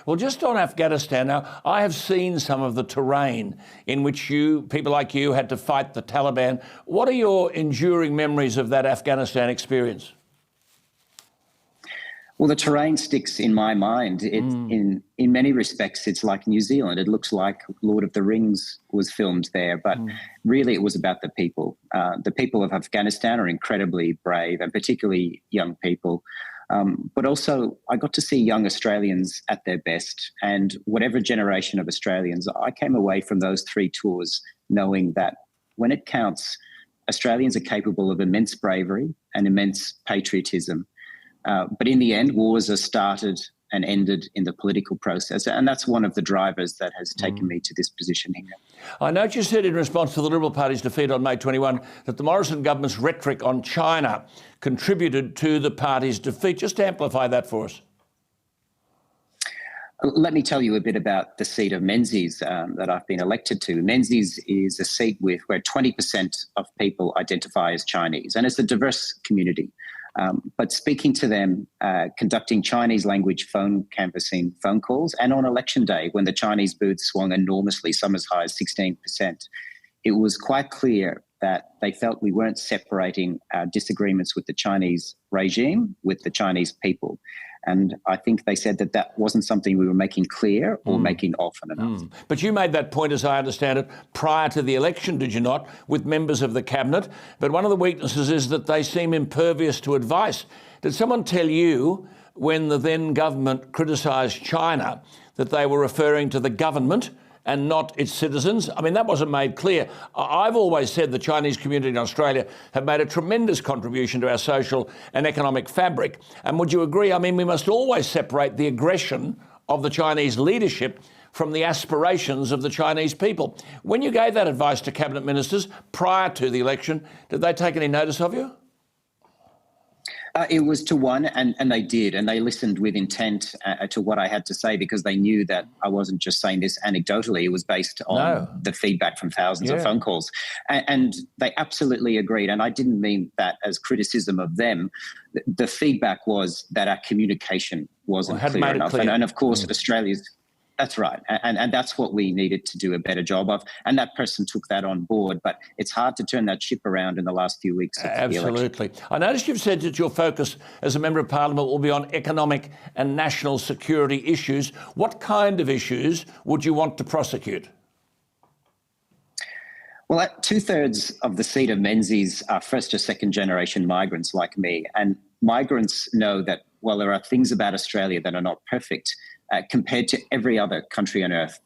Well, just on Afghanistan, now, I have seen some of the terrain in which people like you, had to fight the Taliban. What are your enduring memories of that Afghanistan experience? Well, the terrain sticks in my mind. In many respects, it's like New Zealand. It looks like Lord of the Rings was filmed there, but really it was about the people. The people of Afghanistan are incredibly brave, and particularly young people. But also I got to see young Australians at their best, and whatever generation of Australians, I came away from those 3 tours knowing that when it counts, Australians are capable of immense bravery and immense patriotism. But in the end, wars are started and ended in the political process. And that's one of the drivers that has taken me to this position here. I note you said in response to the Liberal Party's defeat on May 21 that the Morrison government's rhetoric on China contributed to the party's defeat. Just amplify that for us. Let me tell you a bit about the seat of Menzies that I've been elected to. Menzies is a seat where 20% of people identify as Chinese, and it's a diverse community. But speaking to them, conducting Chinese language phone canvassing phone calls, and on election day when the Chinese booth swung enormously, some as high as 16%, it was quite clear that they felt we weren't separating our disagreements with the Chinese regime with the Chinese people. And I think they said that wasn't something we were making clear or making often enough. But you made that point, as I understand it, prior to the election, did you not, with members of the cabinet? But one of the weaknesses is that they seem impervious to advice. Did someone tell you, when the then government criticised China, that they were referring to the government and not its citizens? I mean, that wasn't made clear. I've always said the Chinese community in Australia have made a tremendous contribution to our social and economic fabric. And would you agree? I mean, we must always separate the aggression of the Chinese leadership from the aspirations of the Chinese people. When you gave that advice to cabinet ministers prior to the election, did they take any notice of you? It was to one, and they did, and they listened with intent to what I had to say, because they knew that I wasn't just saying this anecdotally. It was based on the feedback from thousands of phone calls. And they absolutely agreed, and I didn't mean that as criticism of them. The feedback was that our communication wasn't clear enough. And of course, Australia's... That's right. And that's what we needed to do a better job of. And that person took that on board. But it's hard to turn that ship around in the last few weeks of the election. Absolutely. I noticed you've said that your focus as a Member of Parliament will be on economic and national security issues. What kind of issues would you want to prosecute? Well, 2/3 of the seat of Menzies are first or second generation migrants like me. And migrants know that while there are things about Australia that are not perfect, compared to every other country on earth,